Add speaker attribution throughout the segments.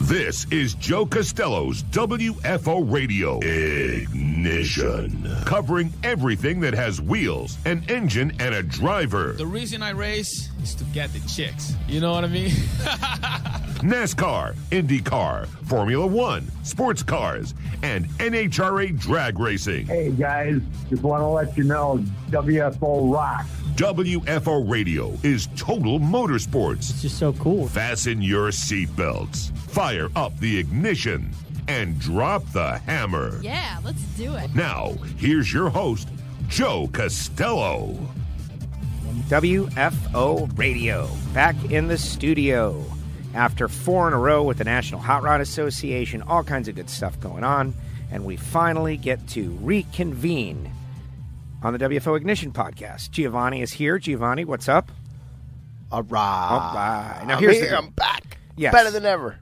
Speaker 1: This is Joe Castello's WFO Radio Ignition, covering everything that has wheels, an engine, and a driver.
Speaker 2: The reason I race is to get the chicks. You know what I mean?
Speaker 1: NASCAR, IndyCar, Formula One, sports cars, and NHRA drag racing.
Speaker 3: Hey, guys, just want to let you know, WFO rocks.
Speaker 1: WFO Radio is total motorsports.
Speaker 4: It's just so cool.
Speaker 1: Fasten your seatbelts, fire up the ignition, and drop the hammer.
Speaker 5: Yeah, let's do it.
Speaker 1: Now, here's your host, Joe Castello.
Speaker 6: WFO Radio, back in the studio. After 4 in a row with the National Hot Rod Association, all kinds of good stuff going on, and we finally get to reconvene on the WFO Ignition podcast. Giovanni is here. Giovanni, what's up?
Speaker 7: All right.
Speaker 6: Now here's
Speaker 7: I'm back.
Speaker 6: Yes.
Speaker 7: Better than ever.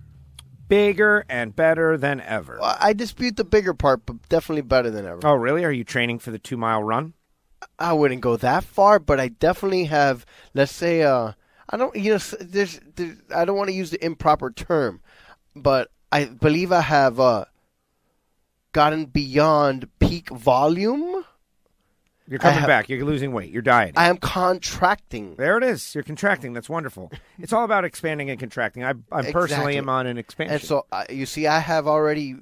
Speaker 6: Bigger and better than ever.
Speaker 7: Well, I dispute the bigger part, but definitely better than ever.
Speaker 6: Oh, really? Are you training for the 2-mile run?
Speaker 7: I wouldn't go that far, but I definitely have, let's say, I don't want to use the improper term, but I believe I have gotten beyond peak volume.
Speaker 6: You're coming back. You're losing weight. You're dieting.
Speaker 7: I am contracting.
Speaker 6: There it is. You're contracting. That's wonderful. It's all about expanding and contracting. I personally am on an expansion.
Speaker 7: And so, you see, I have already,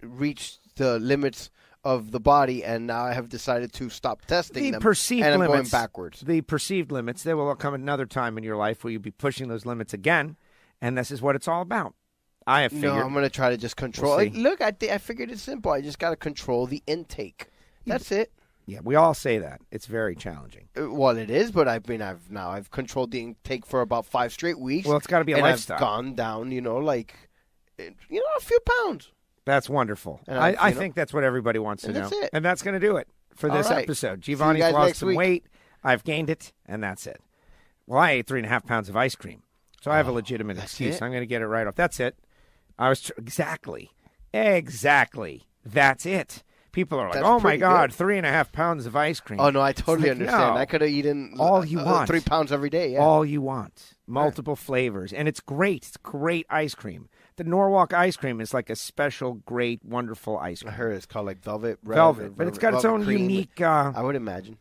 Speaker 7: reached the limits of the body, and now I have decided to stop testing them.
Speaker 6: Perceived
Speaker 7: and I'm
Speaker 6: limits,
Speaker 7: going backwards.
Speaker 6: The perceived limits, there will come another time in your life where you'll be pushing those limits again, and this is what it's all about. I have figured.
Speaker 7: No, I'm going to try to just control.
Speaker 6: We'll
Speaker 7: Look, I figured it's simple. I just got to control the intake. That's it.
Speaker 6: Yeah, we all say that. It's very challenging.
Speaker 7: Well, it is, but I've controlled the intake for about 5 straight weeks.
Speaker 6: Well, it's got to be a lifestyle.
Speaker 7: I've gone down, a few pounds.
Speaker 6: That's wonderful. I think that's what everybody wants to know.
Speaker 7: That's it.
Speaker 6: And that's going to do it for this episode. Giovanni's lost some weight. I've gained it, and that's it. Well, I ate 3.5 pounds of ice cream, so I have a legitimate excuse. I'm going to get it right off. That's it. I was exactly. That's it. People are like, "Oh my God, 3.5 pounds of ice cream."
Speaker 7: Oh no, I totally understand.
Speaker 6: No.
Speaker 7: I could have eaten
Speaker 6: all you want,
Speaker 7: 3 pounds every day. Yeah.
Speaker 6: All you want, multiple flavors, and it's great. It's great ice cream. The Norwalk ice cream is like a special, great, wonderful ice cream.
Speaker 7: I heard it's called like velvet,
Speaker 6: but it's got its own
Speaker 7: cream.
Speaker 6: unique.
Speaker 7: I would imagine.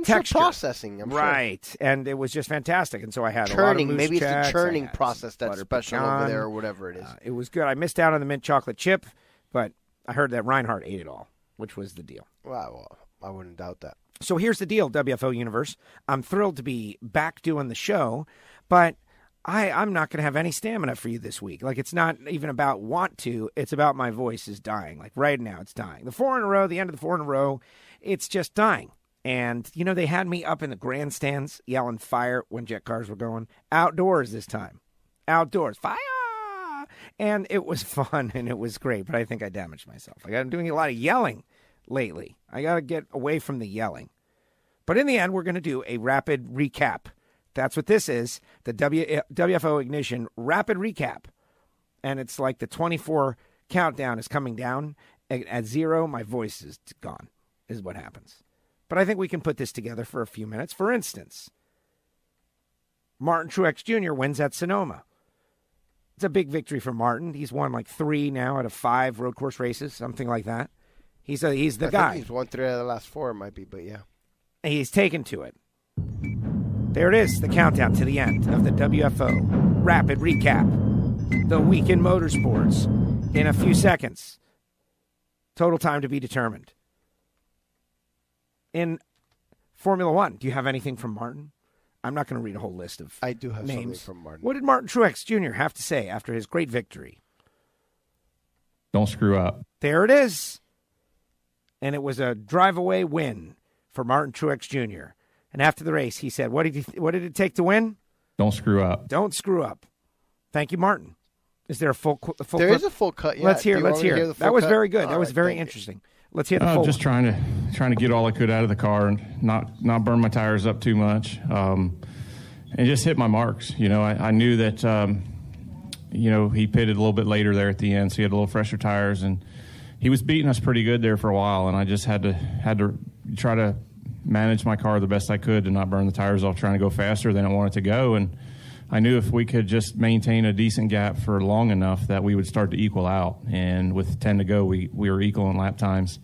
Speaker 6: Texture.
Speaker 7: Processing, I'm
Speaker 6: right,
Speaker 7: sure.
Speaker 6: And it was just fantastic. And so I had
Speaker 7: churning.
Speaker 6: A lot of
Speaker 7: maybe
Speaker 6: checks.
Speaker 7: It's the churning process that's special
Speaker 6: pecan.
Speaker 7: over there, or whatever it is.
Speaker 6: It was good. I missed out on the mint chocolate chip, but I heard that Reinhardt ate it all, which was the deal.
Speaker 7: Well, I wouldn't doubt that.
Speaker 6: So here's the deal, WFO Universe. I'm thrilled to be back doing the show, but I'm not going to have any stamina for you this week. Like, it's not even about want to. It's about my voice is dying. Like, right now, it's dying. The 4 in a row, the end of the 4 in a row, it's just dying. And, they had me up in the grandstands yelling fire when jet cars were going. Outdoors this time. Outdoors. Fire! And it was fun, and it was great, but I think I damaged myself. I'm doing a lot of yelling lately. I got to get away from the yelling. But in the end, we're going to do a rapid recap. That's what this is, the WFO Ignition Rapid Recap. And it's like the 24 countdown is coming down. At 0, my voice is gone, is what happens. But I think we can put this together for a few minutes. For instance, Martin Truex Jr. wins at Sonoma. It's a big victory for Martin. He's won like 3 now out of 5 road course races, something like that. He's the guy.
Speaker 7: I think he's won 3 out of the last 4, it might be, but yeah.
Speaker 6: He's taken to it. There it is, the countdown to the end of the WFO Rapid Recap. The week in motorsports in a few seconds. Total time to be determined. In Formula One, do you have anything from Martin? I'm not going to read a whole list of names.
Speaker 7: I do have something from Martin.
Speaker 6: What did Martin Truex Jr. have to say after his great victory?
Speaker 8: Don't screw up.
Speaker 6: There it is. And it was a drive-away win for Martin Truex Jr. And after the race, he said, what did it take to win?
Speaker 8: Don't screw up.
Speaker 6: Don't screw up. Thank you, Martin. Is there a full clip?
Speaker 7: There is a full cut, yeah.
Speaker 6: Let's hear.
Speaker 7: The
Speaker 6: that was
Speaker 7: cut?
Speaker 6: very good.
Speaker 7: All
Speaker 6: that was
Speaker 7: right,
Speaker 6: very interesting. Let's hear the full.
Speaker 8: Just trying to get all I could out of the car and not burn my tires up too much, and just hit my marks. I knew that he pitted a little bit later there at the end, so he had a little fresher tires, and he was beating us pretty good there for a while, and I just had to try to manage my car the best I could to not burn the tires off, trying to go faster than I wanted to go, and I knew if we could just maintain a decent gap for long enough that we would start to equal out. And with 10 to go, we were equal in lap times.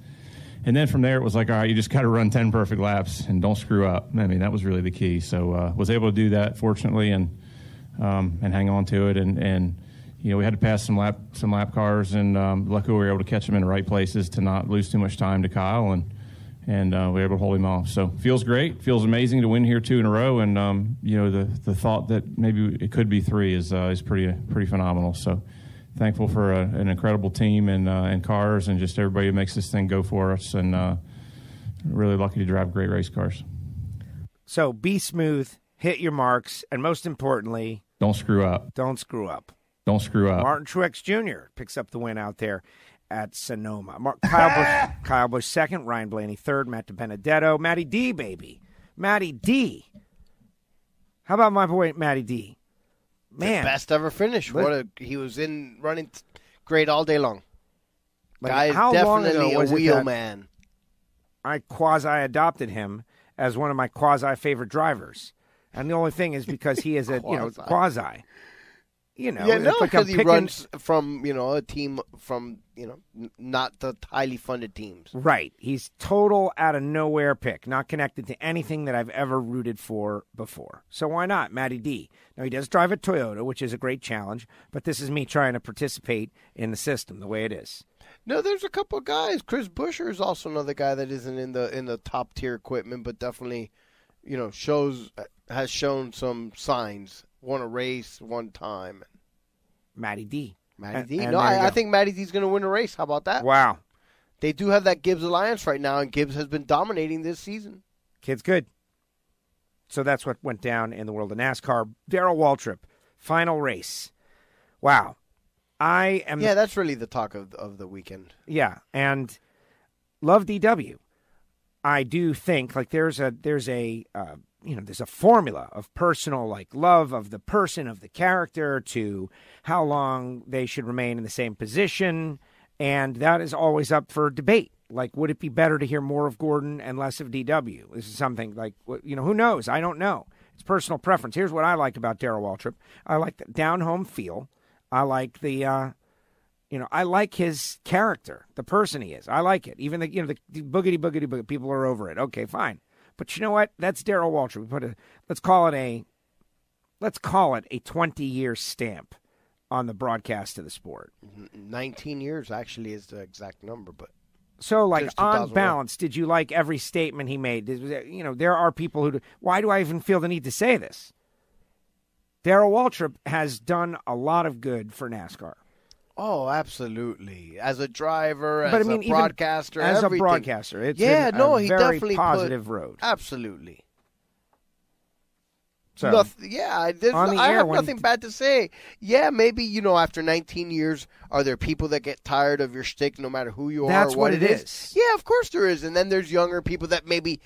Speaker 8: And then from there, it was like, all right, you just got to run 10 perfect laps and don't screw up. I mean, that was really the key. So was able to do that, fortunately, and hang on to it. And we had to pass some lap cars, and luckily we were able to catch them in the right places to not lose too much time to Kyle, and we were able to hold him off. So feels great. Feels amazing to win here 2 in a row, and the thought that maybe it could be 3 is pretty phenomenal. So thankful for an incredible team and cars, and just everybody who makes this thing go for us, and really lucky to drive great race cars.
Speaker 6: So be smooth, hit your marks, and most importantly,
Speaker 8: don't screw up.
Speaker 6: Don't screw up.
Speaker 8: Don't screw up.
Speaker 6: Martin Truex Jr. picks up the win out there at Sonoma. Kyle Busch second, Ryan Blaney third, Matt DiBenedetto, Matty D, baby. Matty D. How about my boy Matty D? Man.
Speaker 7: The best ever finish. He was in running great all day long. Guy is definitely a wheel man.
Speaker 6: I quasi-adopted him as one of my quasi-favorite drivers. And the only thing is because he is a quasi.
Speaker 7: Because he runs from a team from not the highly funded teams.
Speaker 6: Right, he's total out of nowhere pick, not connected to anything that I've ever rooted for before. So why not, Matty D? Now he does drive a Toyota, which is a great challenge, but this is me trying to participate in the system the way it is.
Speaker 7: No, there's a couple of guys. Chris Buescher is also another guy that isn't in the top tier equipment, but definitely, has shown some signs. Won a race one time.
Speaker 6: Matty D.
Speaker 7: I think Matty D's going to win a race. How about that?
Speaker 6: Wow.
Speaker 7: They do have that Gibbs alliance right now, and Gibbs has been dominating this season.
Speaker 6: Kid's good. So that's what went down in the world of NASCAR. Darrell Waltrip, final race. Wow.
Speaker 7: Yeah, that's really the talk of the weekend.
Speaker 6: Yeah, and love DW. I do think there's a formula of personal love of the person, of the character, to how long they should remain in the same position, and that is always up for debate. Would it be better to hear more of Gordon and less of DW? This is something who knows? I don't know. It's personal preference. Here's what I like about Darrell Waltrip. I like the down-home feel. I like I like his character, the person he is. I like it. Even the boogity people are over it. Okay, fine. But you know what? That's Darrell Waltrip. Let's call it a 20-year stamp on the broadcast of the sport.
Speaker 7: 19 years actually is the exact number, but
Speaker 6: so on balance, did you like every statement he made? There are people who. Why do I even feel the need to say this? Darrell Waltrip has done a lot of good for NASCAR.
Speaker 7: Oh, absolutely. As a driver, as a broadcaster, everything.
Speaker 6: A broadcaster, it's
Speaker 7: he
Speaker 6: very
Speaker 7: definitely
Speaker 6: positive road.
Speaker 7: Absolutely.
Speaker 6: So,
Speaker 7: I have nothing bad to say. Yeah, maybe, after 19 years, are there people that get tired of your shtick no matter who you are
Speaker 6: That's
Speaker 7: or what
Speaker 6: it is.
Speaker 7: Yeah, of course there is. And then there's younger people that maybe,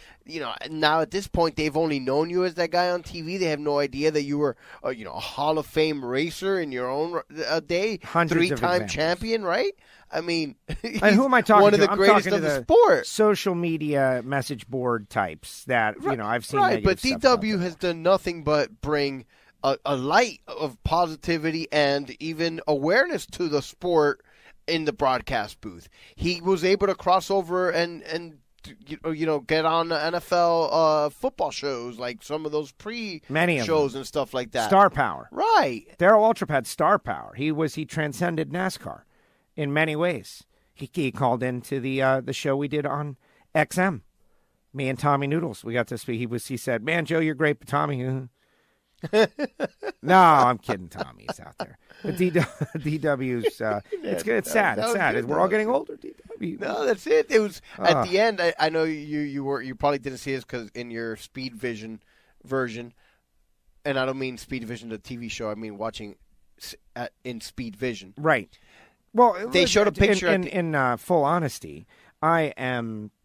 Speaker 7: now at this point they've only known you as that guy on TV. They have no idea that you were, a Hall of Fame racer in your own day.
Speaker 6: Hundreds of
Speaker 7: 3-time champion, right? I mean,
Speaker 6: and who am I talking to?
Speaker 7: One of the greatest of the sport.
Speaker 6: Social media message board types that, I've seen.
Speaker 7: Right, but DW has done nothing but bring a light of positivity and even awareness to the sport in the broadcast booth. He was able to cross over and get on the NFL football shows, like some of those shows and stuff like that.
Speaker 6: Star power.
Speaker 7: Right.
Speaker 6: Darrell Waltrip had star power. He transcended NASCAR in many ways. He called into the show we did on XM. Me and Tommy Noodles. We got to speak. He said, "Man, Joe, you're great, but Tommy." No, I'm kidding. Tommy's out there. But DW's. It's good. It's sad. It's sad. We're all getting older. DW.
Speaker 7: No, that's it. It was at the end. I know you probably didn't see this because in your Speed Vision version, and I don't mean Speed Vision the TV show. I mean watching in Speed Vision.
Speaker 6: Right. Well,
Speaker 7: they showed a picture.
Speaker 6: In full honesty,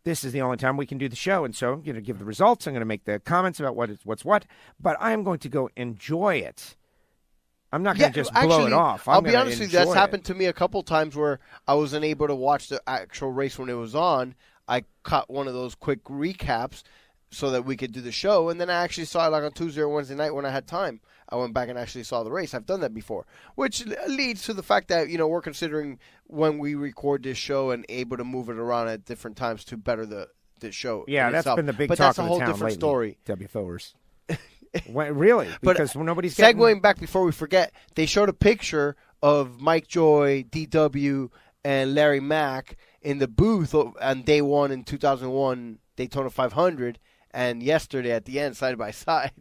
Speaker 6: this is the only time we can do the show, and so I'm going to give the results. I'm going to make the comments about what's what, but I am going to go enjoy it. I'm not going to just blow it off.
Speaker 7: I'll be honest with you, that's happened to me a couple times where I wasn't able to watch the actual race when it was on. I caught one of those quick recaps, so that we could do the show. And then I actually saw it like on Tuesday or Wednesday night when I had time. I went back and actually saw the race. I've done that before, which leads to the fact that, we're considering when we record this show and able to move it around at different times to better the show.
Speaker 6: Yeah, that's
Speaker 7: itself.
Speaker 6: been the big
Speaker 7: but
Speaker 6: talk
Speaker 7: that's
Speaker 6: of
Speaker 7: a
Speaker 6: the
Speaker 7: whole
Speaker 6: town
Speaker 7: different
Speaker 6: lately,
Speaker 7: story.
Speaker 6: WFOers. Really?
Speaker 7: But
Speaker 6: Because nobody's getting...
Speaker 7: Segueing back before we forget, they showed a picture of Mike Joy, DW, and Larry Mack in the booth on day one in 2001 Daytona 500, and yesterday at the end, side by side.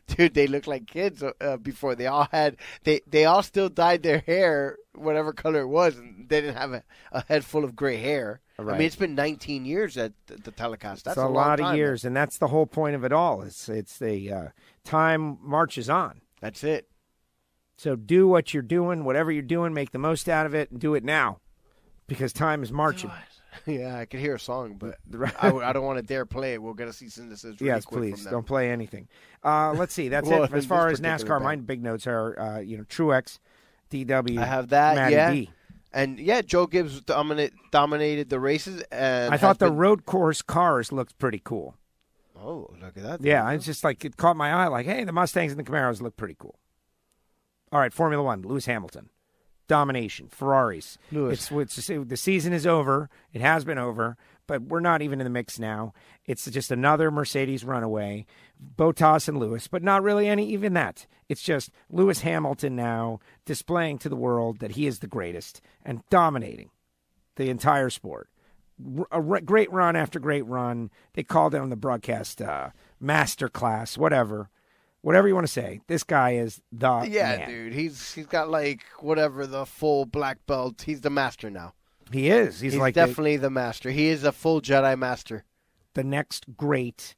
Speaker 7: Dude, they look like kids before. They all still dyed their hair whatever color it was, and they didn't have a head full of gray hair. Right. I mean, it's been 19 years at the telecast. That's
Speaker 6: a lot of years,
Speaker 7: man.
Speaker 6: And that's the whole point of it all. It's the time marches on.
Speaker 7: That's it.
Speaker 6: So do what you're doing, whatever you're doing, make the most out of it, and do it now, because time is marching.
Speaker 7: Yeah, I could hear a song, but I don't want to dare play it. We'll get a cease and desist really quick
Speaker 6: please.
Speaker 7: from them.
Speaker 6: Don't play anything. Let's see. That's it. As far as NASCAR, my big notes are, Truex, DW,
Speaker 7: I have that,
Speaker 6: Matty D.
Speaker 7: And, Joe Gibbs dominated the races. And
Speaker 6: I thought the road course cars looked pretty cool.
Speaker 7: Oh, look at that.
Speaker 6: Yeah, it's just like it caught my eye. Like, hey, the Mustangs and the Camaros look pretty cool. All right, Formula One, Lewis Hamilton. Domination, Ferraris.
Speaker 7: Lewis.
Speaker 6: The season is over. It has been over, but we're not even in the mix now. It's just another Mercedes runaway, Bottas and Lewis, but not really even that. It's just Lewis Hamilton now displaying to the world that he is the greatest and dominating the entire sport. Great run after great run. They called it on the broadcast master class, whatever you want to say. This guy is the man.
Speaker 7: Dude. He's got the full black belt. He's the master now.
Speaker 6: He is. He's like
Speaker 7: definitely the master. He is a full Jedi master.
Speaker 6: The next great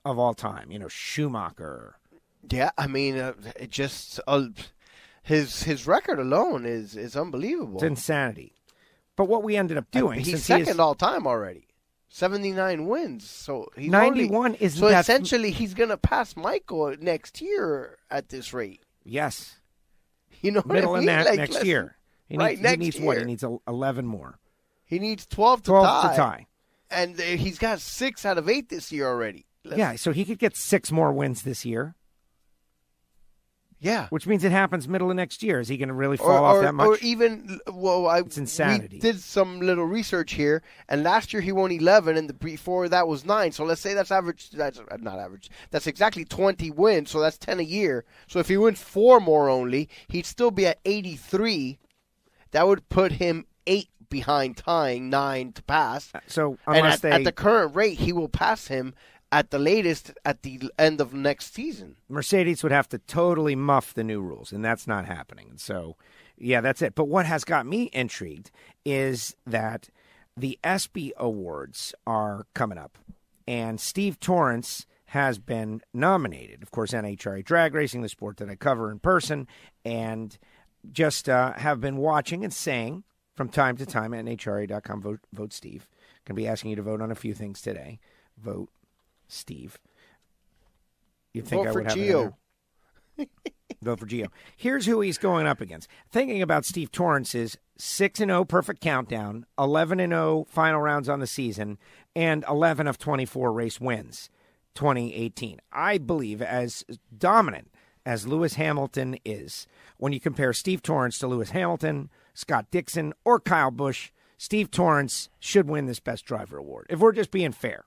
Speaker 6: of all time. Schumacher.
Speaker 7: Yeah, I mean, it just his record alone is unbelievable.
Speaker 6: It's insanity. But what we ended up doing,
Speaker 7: he's second all time already. 79 wins. So he's
Speaker 6: 91 is
Speaker 7: so essentially he's going to pass Michael next year at this rate.
Speaker 6: Yes.
Speaker 7: You know
Speaker 6: Middle
Speaker 7: what I
Speaker 6: in
Speaker 7: mean?
Speaker 6: that next year. He needs
Speaker 7: year.
Speaker 6: What? He needs 11 more.
Speaker 7: He needs 12 to tie. And he's got 6 out of 8 this year already.
Speaker 6: So he could get 6 more wins this year.
Speaker 7: Yeah.
Speaker 6: Which means it happens middle of next year. Is he going to really fall off that much?
Speaker 7: Or even, it's
Speaker 6: insanity.
Speaker 7: We did some little research here, and last year he won 11, and before that was 9. So let's say that's average. That's not average. That's exactly 20 wins, so that's 10 a year. So if he wins 4 more only, he'd still be at 83. That would put him 8 behind tying, 9 to pass.
Speaker 6: So
Speaker 7: at the current rate, he will pass him at the latest at the end of next season.
Speaker 6: Mercedes would have to totally muff the new rules, and that's not happening. So, that's it. But what has got me intrigued is that the ESPY Awards are coming up, and Steve Torrance has been nominated. Of course, NHRA Drag Racing, the sport that I cover in person, and just have been watching and saying from time to time at NHRA.com, vote Steve. Going to be asking you to vote on a few things today. Vote Steve. You think
Speaker 7: vote
Speaker 6: I would
Speaker 7: for
Speaker 6: have
Speaker 7: Gio.
Speaker 6: Vote for Gio. Here's who he's going up against. Thinking about Steve Torrance's 6-0 perfect countdown, 11-0 final rounds on the season, and 11 of 24 race wins, 2018. I believe as dominant as Lewis Hamilton is, when you compare Steve Torrance to Lewis Hamilton, Scott Dixon, or Kyle Busch, Steve Torrance should win this Best Driver award, if we're just being fair.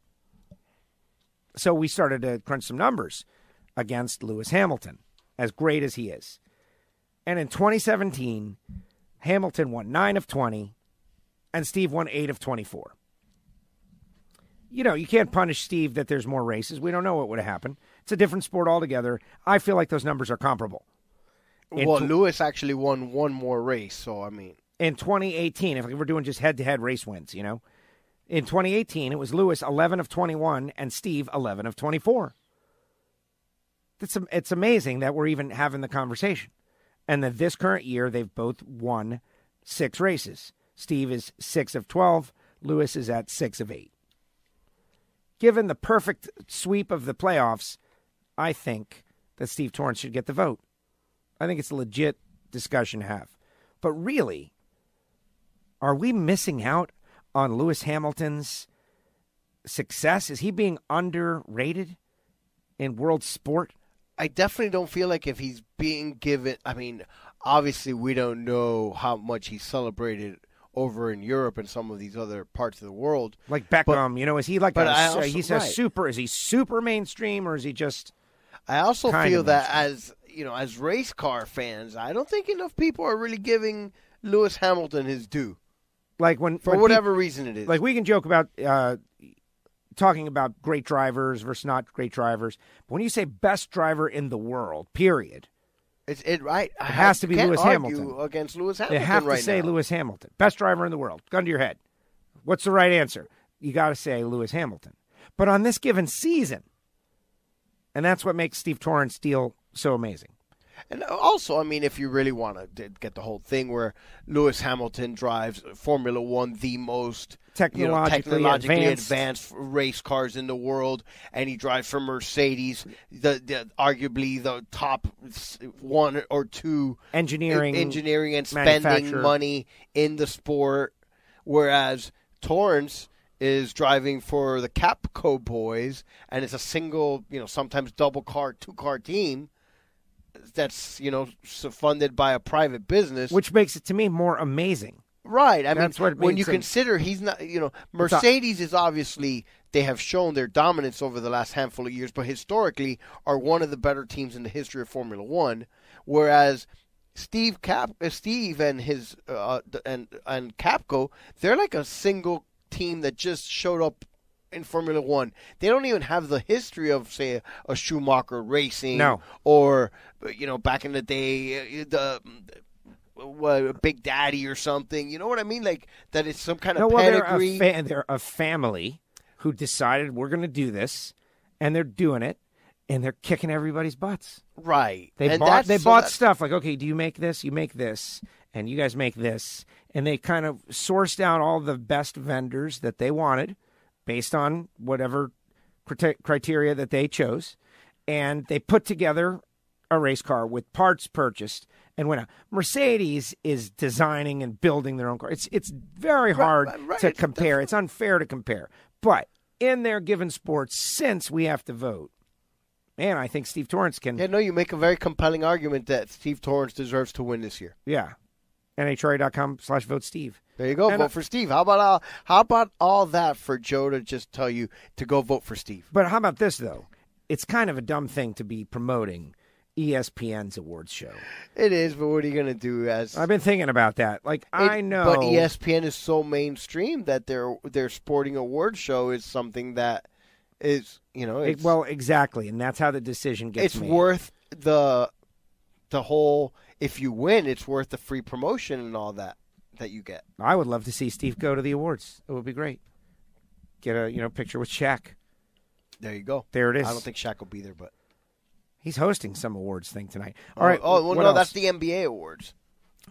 Speaker 6: So we started to crunch some numbers against Lewis Hamilton, as great as he is. And in 2017, Hamilton won 9 of 20, and Steve won 8 of 24. You can't punish Steve that there's more races. We don't know what would have happened. It's a different sport altogether. I feel like those numbers are comparable.
Speaker 7: Lewis actually won 1 more race, so I mean.
Speaker 6: In 2018, if we're doing just head-to-head race wins, In 2018, it was Lewis 11 of 21 and Steve 11 of 24. It's amazing that we're even having the conversation. And that this current year, they've both won 6 races. Steve is 6 of 12. Lewis is at 6 of 8. Given the perfect sweep of the playoffs, I think that Steve Torrance should get the vote. I think it's a legit discussion to have. But really, are we missing out on Lewis Hamilton's success? Is he being underrated in world sport?
Speaker 7: I definitely don't feel like if he's being given. I mean, obviously we don't know how much he's celebrated over in Europe and some of these other parts of the world.
Speaker 6: Like Beckham, is he like he's a
Speaker 7: right.
Speaker 6: super? Is he super mainstream, or is he just?
Speaker 7: I also feel that
Speaker 6: mainstream?
Speaker 7: as race car fans, I don't think enough people are really giving Lewis Hamilton his due.
Speaker 6: Like
Speaker 7: when whatever reason it is.
Speaker 6: Like we can joke about talking about great drivers versus not great drivers, but when you say best driver in the world, period,
Speaker 7: it
Speaker 6: has to be Lewis Hamilton
Speaker 7: against Lewis Hamilton.
Speaker 6: You have to say Lewis Hamilton, best driver in the world. Gun to your head. What's the right answer? You got to say Lewis Hamilton. But on this given season, and that's what makes Steve Torrance deal so amazing.
Speaker 7: And also, I mean, if you really want to get the whole thing where Lewis Hamilton drives Formula One, the most technologically advanced race cars in the world, and he drives for Mercedes, arguably the top one or two engineering and spending money in the sport, whereas Torrance is driving for the Capco boys, and it's a single, sometimes double car, two-car team that's, funded by a private business.
Speaker 6: Which makes it, to me, more amazing.
Speaker 7: Right. I mean, when you consider he's not, Mercedes is obviously, they have shown their dominance over the last handful of years, but historically are one of the better teams in the history of Formula One, whereas Steve and his and Capco, they're like a single team that just showed up in Formula One. They don't even have the history of, say, a Schumacher racing, or back in the day, the Big Daddy or something. You know what I mean? Like that it's some kind of pedigree.
Speaker 6: They're a family who decided we're going to do this, and they're doing it, and they're kicking everybody's butts.
Speaker 7: Right.
Speaker 6: They bought stuff like, okay, do you make this? You make this, and you guys make this, and they kind of sourced out all the best vendors that they wanted, based on whatever criteria that they chose, and they put together a race car with parts purchased and went out. Mercedes is designing and building their own car. It's very hard to compare. It's unfair to compare. But in their given sports, since we have to vote, man, I think Steve Torrance can...
Speaker 7: Yeah, no, you make a very compelling argument that Steve Torrance deserves to win this year.
Speaker 6: Yeah. NHRA.com/vote Steve.
Speaker 7: There you go. Vote for Steve. How about all that for Joe to just tell you to go vote for Steve?
Speaker 6: But how about this, though? It's kind of a dumb thing to be promoting ESPN's awards show.
Speaker 7: It is, but what are you going to do? I've
Speaker 6: been thinking about that. I know.
Speaker 7: But ESPN is so mainstream that their sporting awards show is something that is,
Speaker 6: well, exactly. And that's how the decision gets made.
Speaker 7: It's worth the whole, if you win, it's worth the free promotion and all that you get.
Speaker 6: I would love to see Steve go to the awards. It would be great. Get a picture with Shaq.
Speaker 7: There you go.
Speaker 6: There it is.
Speaker 7: I don't think Shaq will be there, but
Speaker 6: he's hosting some awards thing tonight. All right.
Speaker 7: Oh, well, no, else? That's the NBA awards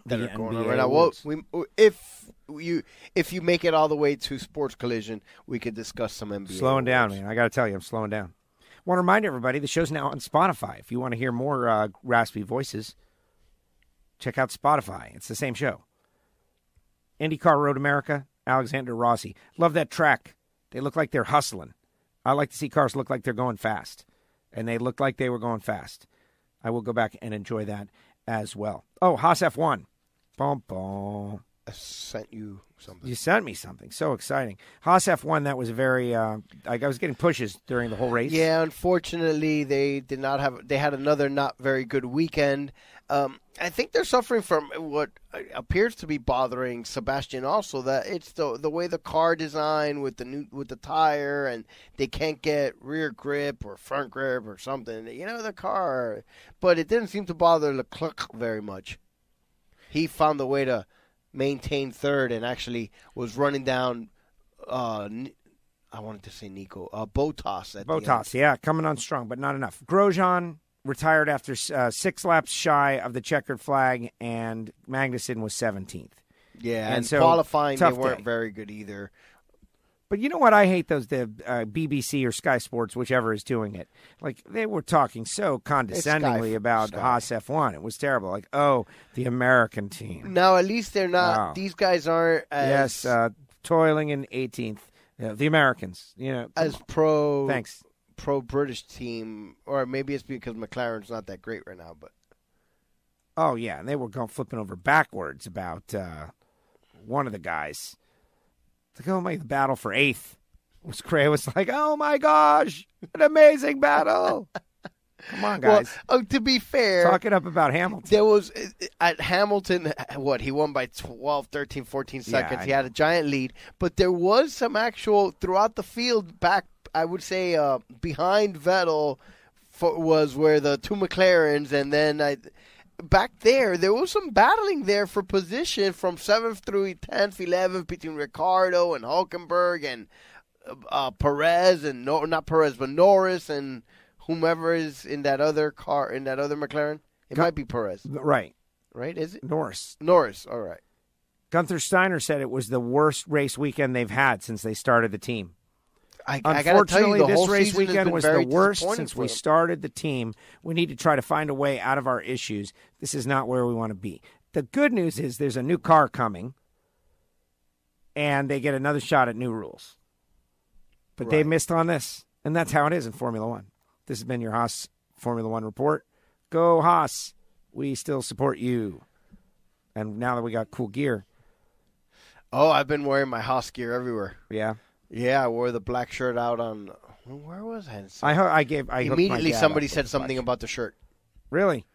Speaker 7: that are going on right now. Well, if you make it all the way to SportsCollision, we could discuss some NBA.
Speaker 6: Slowing down,
Speaker 7: awards.
Speaker 6: man. I got to tell you, I'm slowing down. Want to remind everybody, the show's now on Spotify. If you want to hear more raspy voices, check out Spotify. It's the same show. IndyCar Road America, Alexander Rossi. Love that track. They look like they're hustling. I like to see cars look like they're going fast. And they looked like they were going fast. I will go back and enjoy that as well. Oh, Haas F1. Bum, bum.
Speaker 7: I sent you something.
Speaker 6: You sent me something. So exciting. Haas F1, that was very, I was getting pushes during the whole race.
Speaker 7: Yeah, unfortunately, they had another not very good weekend. I think they're suffering from what appears to be bothering Sebastian also, that it's the way the car design with the tire, and they can't get rear grip or front grip or something. The car. But it didn't seem to bother Leclerc very much. He found the way to maintain third and actually was running down, I wanted to say Nico, Bottas at the end.
Speaker 6: Bottas, yeah, coming on strong, but not enough. Grosjean retired after 6 laps shy of the checkered flag, and Magnussen was 17th.
Speaker 7: Yeah, and
Speaker 6: so,
Speaker 7: qualifying, they weren't very good either.
Speaker 6: But you know what? I hate those, the BBC or Sky Sports, whichever is doing it. Like, they were talking so condescendingly about Haas F1. It was terrible. Like, oh, the American team.
Speaker 7: No, at least they're not. These guys aren't as...
Speaker 6: Yes, toiling in 18th The Americans,
Speaker 7: as pro
Speaker 6: Thanks.
Speaker 7: pro-British team, or maybe it's because McLaren's not that great right now, but
Speaker 6: Oh, yeah, and they were flipping over backwards about one of the guys. It's like, oh, my, the battle for 8th was great. It was like, oh, my gosh, an amazing battle. Come on, guys.
Speaker 7: Well, to be fair,
Speaker 6: talk it up about Hamilton.
Speaker 7: There was, at Hamilton, he won by 12, 13, 14 seconds.
Speaker 6: Yeah,
Speaker 7: he had a giant lead, but there was some actual, throughout the field, back, I would say, behind Vettel was where the two McLarens, and then back there was some battling there for position from 7th through 10th, 11th between Ricciardo and Hulkenberg and Perez, and not Perez, but Norris and whomever is in that other car, in that other McLaren. It might be Perez.
Speaker 6: Right.
Speaker 7: Right, is it?
Speaker 6: Norris, all
Speaker 7: right.
Speaker 6: Gunther Steiner said it was the worst race weekend they've had since they started the team.
Speaker 7: Unfortunately,
Speaker 6: this race weekend was the worst since we started the team. We need to try to find a way out of our issues. This is not where we want to be. The good news is there's a new car coming, and they get another shot at new rules. But they missed on this, and that's how it is in Formula One. This has been your Haas Formula One report. Go Haas. We still support you. And now that we got cool gear.
Speaker 7: Oh, I've been wearing my Haas gear everywhere.
Speaker 6: Yeah.
Speaker 7: Yeah, I wore the black shirt out on. Where was I?
Speaker 6: Immediately
Speaker 7: somebody said something about the shirt.
Speaker 6: Really?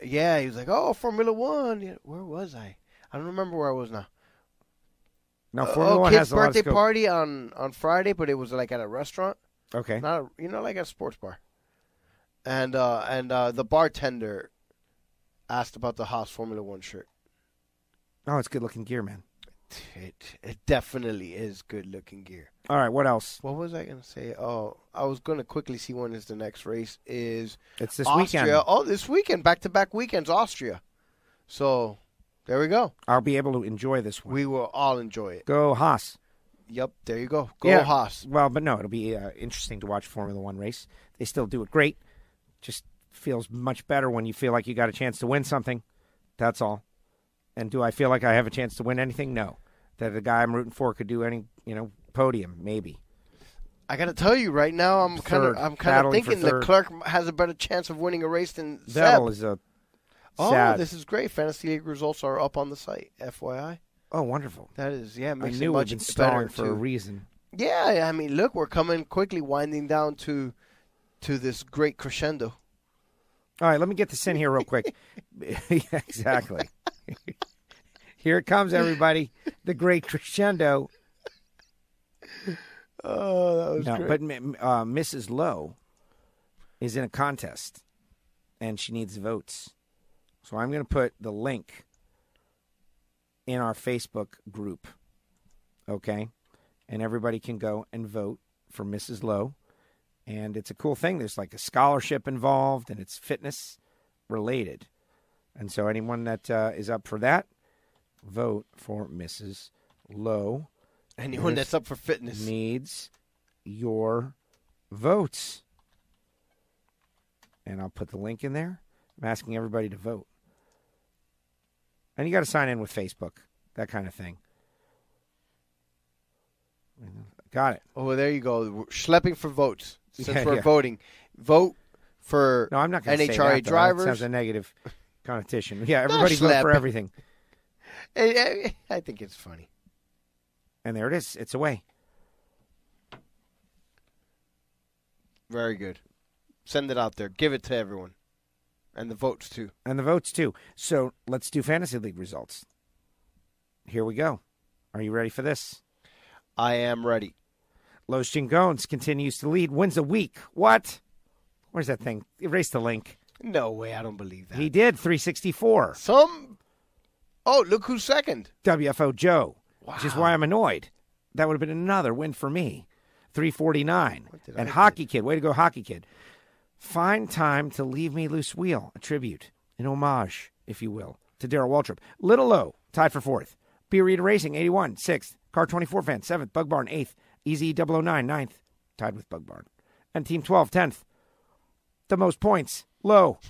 Speaker 7: Yeah, he was like, "Oh, Formula One." Yeah, where was I? I don't remember where I was now.
Speaker 6: No, Formula One
Speaker 7: kid's
Speaker 6: has a lot of
Speaker 7: birthday
Speaker 6: scope.
Speaker 7: party on Friday, but it was like at a restaurant.
Speaker 6: Okay.
Speaker 7: Not like a sports bar. And the bartender asked about the Haas Formula One shirt.
Speaker 6: Oh, it's good looking gear, man.
Speaker 7: It definitely is good-looking gear.
Speaker 6: All right, what else?
Speaker 7: What was I going to say? Oh, I was going to quickly see when is the next race. It's
Speaker 6: this
Speaker 7: Austria.
Speaker 6: weekend.
Speaker 7: Oh, this weekend. Back-to-back weekends, Austria. So, there we go.
Speaker 6: I'll be able to enjoy this one.
Speaker 7: We will all enjoy it.
Speaker 6: Go Haas.
Speaker 7: Yep, there you go. Go Haas.
Speaker 6: Well, but no, it'll be interesting to watch Formula One race. They still do it great. Just feels much better when you feel like you got a chance to win something. That's all. And do I feel like I have a chance to win anything? No. That the guy I'm rooting for could do any, podium, maybe.
Speaker 7: I got to tell you right now, I'm kind of thinking Leclerc has a better chance of winning a race than
Speaker 6: Vettel
Speaker 7: Seb.
Speaker 6: is a
Speaker 7: sad. Oh, this is great. Fantasy League results are up on the site, FYI.
Speaker 6: Oh, wonderful.
Speaker 7: That is, makes
Speaker 6: I
Speaker 7: it
Speaker 6: knew
Speaker 7: much
Speaker 6: we've been
Speaker 7: better
Speaker 6: stalling for a reason.
Speaker 7: Yeah, I mean, look, we're coming quickly, winding down to this great crescendo.
Speaker 6: All right, let me get this in here real quick. Yeah, exactly. Here it comes, everybody. The great crescendo.
Speaker 7: Oh, that was great.
Speaker 6: But Mrs. Lowe is in a contest, and she needs votes. So I'm going to put the link in our Facebook group, okay? And everybody can go and vote for Mrs. Lowe. And it's a cool thing. There's like a scholarship involved, and it's fitness related. And so anyone that is up for that, vote for Mrs. Lowe.
Speaker 7: Anyone that's up for fitness
Speaker 6: needs your votes. And I'll put the link in there. I'm asking everybody to vote. And you got to sign in with Facebook, that kind of thing. Got it.
Speaker 7: Oh, well, there you go. We're schlepping for votes. Since we're
Speaker 6: yeah.
Speaker 7: voting. Vote for
Speaker 6: No, I'm not going to say
Speaker 7: NHRA
Speaker 6: that,
Speaker 7: drivers.
Speaker 6: That sounds a negative connotation. Yeah, everybody vote for everything.
Speaker 7: I think it's funny.
Speaker 6: And there it is. It's away.
Speaker 7: Very good. Send it out there. Give it to everyone. And the votes, too.
Speaker 6: So let's do Fantasy League results. Here we go. Are you ready for this?
Speaker 7: I am ready.
Speaker 6: Los Chingones continues to lead. Wins a week. What? Where's that thing? Erase the link.
Speaker 7: No way. I don't believe that.
Speaker 6: He did. 364.
Speaker 7: Oh, look who's second.
Speaker 6: WFO Joe.
Speaker 7: Wow.
Speaker 6: Which is why I'm annoyed. That would have been another win for me. 349. And Hockey Kid. Way to go, Hockey Kid. Find time to leave me loose wheel. A tribute. An homage, if you will, to Darrell Waltrip. Little Low. Tied for 4th. Beer Eater Racing. 81. 6th. Car 24 Fan. 7th. Bug Barn. 8th. Easy 009. 9th. Tied with Bug Barn. And Team 12. 10th. The most points. Low.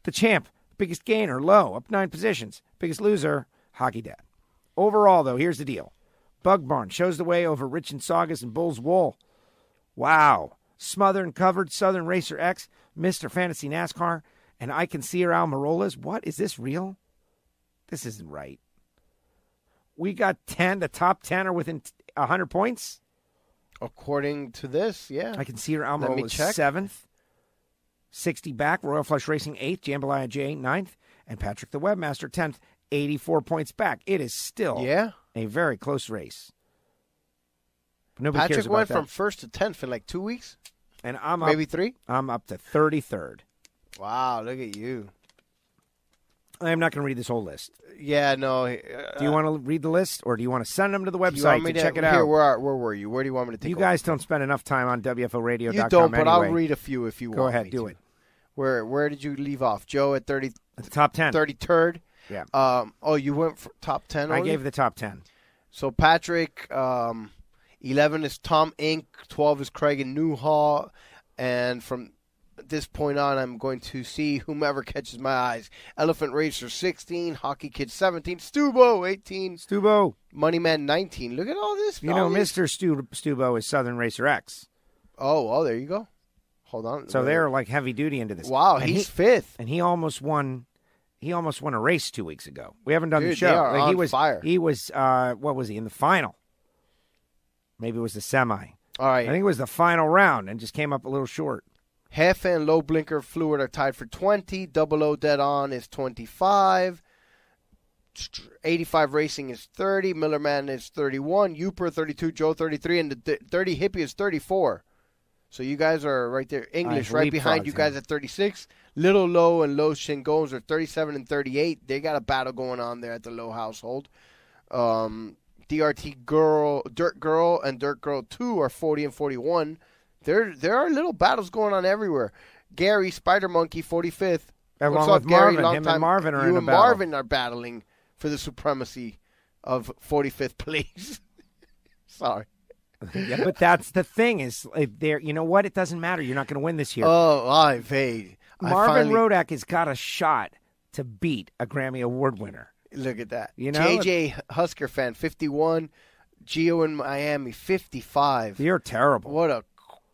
Speaker 6: The champ. Biggest gainer. Low. Up 9 positions. Biggest loser. Hockey Dad. Overall, though, here's the deal. Bug Barn shows the way over Rich and Saugus and Bull's Wool. Wow. Smother and Covered, Southern Racer X, Mr. Fantasy NASCAR, and I Can See Her Almirolas. What? Is this real? This isn't right. We got 10. The top 10 are within 100 points?
Speaker 7: According to this, yeah.
Speaker 6: I Can See Her Almirolas 7th. 60 back. Royal Flush Racing 8th. Jambalaya J 9th. And Patrick the Webmaster 10th. 84 points back. It is still a very close race. But nobody cares
Speaker 7: Patrick
Speaker 6: about
Speaker 7: went
Speaker 6: that.
Speaker 7: from 1st to 10th in like 2 weeks?
Speaker 6: And I'm
Speaker 7: maybe 3?
Speaker 6: I'm up to 33rd.
Speaker 7: Wow, look at you.
Speaker 6: I'm not going to read this whole list.
Speaker 7: Yeah, no.
Speaker 6: Do you want to read the list, or do you want to send them to the website to check it out?
Speaker 7: Here, where were you? Where do you want me to take
Speaker 6: You guys don't spend enough time on WFORadio.com
Speaker 7: You don't, but
Speaker 6: anyway.
Speaker 7: I'll read a few if you want.
Speaker 6: Go ahead, do it.
Speaker 7: Where did you leave off? Joe at 30.
Speaker 6: At the top 10.
Speaker 7: 33rd?
Speaker 6: Yeah.
Speaker 7: You went for top 10 only?
Speaker 6: I gave the top 10.
Speaker 7: So Patrick, 11 is Tom Inc., 12 is Craig and Newhall, and from this point on, I'm going to see whomever catches my eyes. Elephant Racer 16, Hockey Kid 17, Stubo 18,
Speaker 6: Stubo,
Speaker 7: Moneyman 19. Look at all this.
Speaker 6: You know, Mr. Stubo is Southern Racer X.
Speaker 7: Oh, there you go. Hold on.
Speaker 6: So they're like heavy duty into this.
Speaker 7: Wow, and he's 5th,
Speaker 6: and he almost won. He almost won a race 2 weeks ago. We haven't done the show.
Speaker 7: They are on
Speaker 6: he was
Speaker 7: fire.
Speaker 6: He was. What was he in the final? Maybe it was the semi.
Speaker 7: All right.
Speaker 6: I think it was the final round, and just came up a little short.
Speaker 7: Half and Low Blinker Fluid are tied for 20. Double O Dead On is 25. 85 Racing is 30. Millerman is 31. Uper 32. Joe 33. And the 30 Hippie is 34. So you guys are right there. English right behind you guys at 36. Little Low and Low Shingones are 37 and 38. They got a battle going on there at the Low household. DRT Girl, Dirt Girl, and Dirt Girl 2 are 40 and 41. There are little battles going on everywhere. Gary, Spider Monkey, 45th.
Speaker 6: Along
Speaker 7: What's
Speaker 6: with
Speaker 7: up, Gary?
Speaker 6: Marvin.
Speaker 7: Long
Speaker 6: Him
Speaker 7: time.
Speaker 6: and Marvin are
Speaker 7: you
Speaker 6: in a
Speaker 7: and
Speaker 6: battle.
Speaker 7: Marvin are battling for the supremacy of 45th place. Sorry.
Speaker 6: Yeah, but that's the thing is, there. You know what? It doesn't matter. You're not going to win this year.
Speaker 7: Oh, I've paid.
Speaker 6: Marvin Rodak has got a shot to beat a Grammy Award winner.
Speaker 7: Look at that.
Speaker 6: You know?
Speaker 7: JJ Husker fan, 51. Gio in Miami, 55.
Speaker 6: You're terrible.
Speaker 7: What a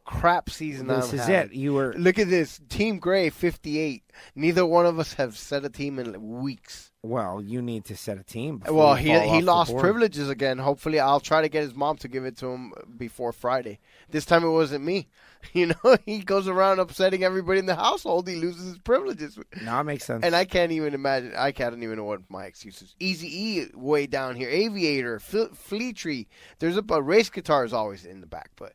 Speaker 7: crap season
Speaker 6: This is
Speaker 7: had.
Speaker 6: it. You were.
Speaker 7: Look at this. Team Gray, 58. Neither one of us have set a team in weeks.
Speaker 6: Well, you need to set a team. before
Speaker 7: Well,
Speaker 6: you fall
Speaker 7: he
Speaker 6: off the
Speaker 7: lost
Speaker 6: board.
Speaker 7: privileges again. Hopefully, I'll try to get his mom to give it to him before Friday. This time it wasn't me. You know, he goes around upsetting everybody in the household. He loses his privileges.
Speaker 6: No, it makes sense.
Speaker 7: And I can't even imagine. I can't even know what my excuses. Easy E way down here. Aviator, Fleetree. There's a race guitar is always in the back, but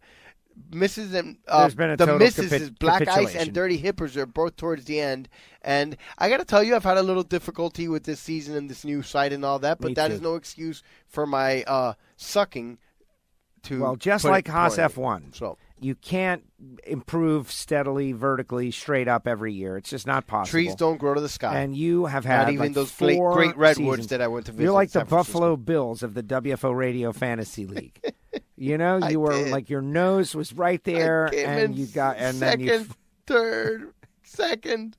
Speaker 7: Mrs. and
Speaker 6: There's been a
Speaker 7: the
Speaker 6: total
Speaker 7: Mrs. Black Ice
Speaker 6: capitulation.
Speaker 7: and Dirty Hippers are both towards the end. And I got to tell you, I've had a little difficulty with this season and this new site and all that, but
Speaker 6: Me
Speaker 7: that
Speaker 6: too.
Speaker 7: is no excuse for my sucking.
Speaker 6: Well, just
Speaker 7: put
Speaker 6: like
Speaker 7: it
Speaker 6: Haas
Speaker 7: poorly.
Speaker 6: F1,
Speaker 7: So
Speaker 6: you can't improve steadily, vertically, straight up every year. It's just not possible.
Speaker 7: trees don't grow to the sky.
Speaker 6: And you have had
Speaker 7: Not even
Speaker 6: like
Speaker 7: those
Speaker 6: 4
Speaker 7: great redwoods
Speaker 6: seasons.
Speaker 7: that I went to visit.
Speaker 6: You're like the
Speaker 7: in San Francisco.
Speaker 6: Buffalo Bills of the WFO Radio Fantasy League. You know,
Speaker 7: I
Speaker 6: you were
Speaker 7: did.
Speaker 6: like your nose was right there,
Speaker 7: I came
Speaker 6: and
Speaker 7: in
Speaker 6: you got and
Speaker 7: second,
Speaker 6: then you.
Speaker 7: third, second,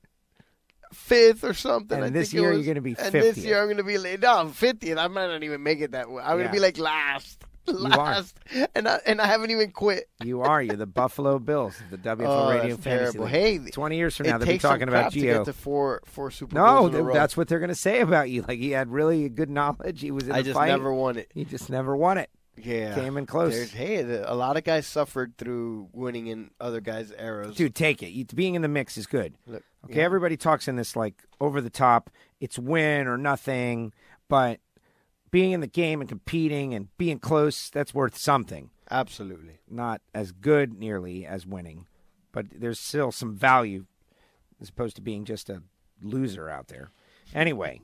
Speaker 7: 5th or something.
Speaker 6: And
Speaker 7: I
Speaker 6: this
Speaker 7: think it
Speaker 6: year
Speaker 7: was.
Speaker 6: you're gonna be
Speaker 7: And
Speaker 6: 50th.
Speaker 7: this year I'm going to be late. No, 50th. I might not even make it that way. I'm going
Speaker 6: Yeah.
Speaker 7: to be like last. And I haven't even quit.
Speaker 6: You are. You're the Buffalo Bills of the WFO
Speaker 7: Oh,
Speaker 6: Radio
Speaker 7: that's
Speaker 6: Fantasy
Speaker 7: terrible.
Speaker 6: League.
Speaker 7: Hey,
Speaker 6: 20 years from now,
Speaker 7: it
Speaker 6: they'll be
Speaker 7: takes some
Speaker 6: talking about
Speaker 7: crap to
Speaker 6: Gio.
Speaker 7: get to four Super
Speaker 6: No,
Speaker 7: Bowls in a row.
Speaker 6: that's what they're going to say about you. Like he had really good knowledge. He was in
Speaker 7: I
Speaker 6: the
Speaker 7: just
Speaker 6: fight.
Speaker 7: never won it.
Speaker 6: He just never won it.
Speaker 7: Yeah,
Speaker 6: Came in close.
Speaker 7: A lot of guys suffered through winning in other guys' eras.
Speaker 6: Dude, take it. Being in the mix is good.
Speaker 7: Look,
Speaker 6: Okay, everybody talks in this like over the top. It's win or nothing, but being in the game and competing and being close, that's worth something.
Speaker 7: absolutely.
Speaker 6: Not as good nearly as winning, but there's still some value as opposed to being just a loser out there. Anyway,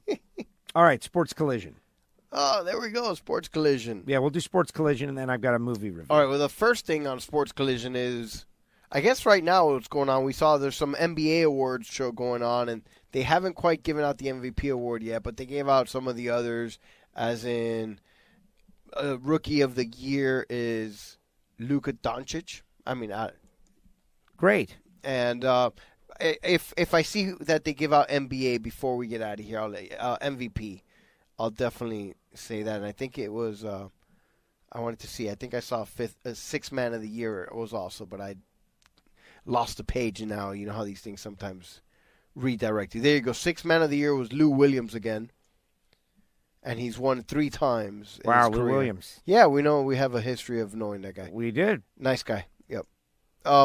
Speaker 6: all right, Sports Collision.
Speaker 7: Oh, there we go. Sports Collision.
Speaker 6: Yeah, we'll do Sports Collision, and then I've got a movie review.
Speaker 7: All right, well, the first thing on Sports Collision is, I guess right now what's going on, we saw there's some NBA awards show going on, and they haven't quite given out the MVP award yet, but they gave out some of the others, as in Rookie of the Year is Luka Doncic. I mean,
Speaker 6: Great.
Speaker 7: and if I see that they give out NBA before we get out of here, I'll let MVP. I'll definitely say that. And I think it was I wanted to see. I think I saw sixth man of the year was also, but I lost the page, and now you know how these things sometimes redirect you. There you go. Sixth man of the year was Lou Williams again, and he's won 3 times.
Speaker 6: Wow, Lou Williams.
Speaker 7: Yeah, we know. We have a history of knowing that guy.
Speaker 6: We did.
Speaker 7: Nice guy. Yep.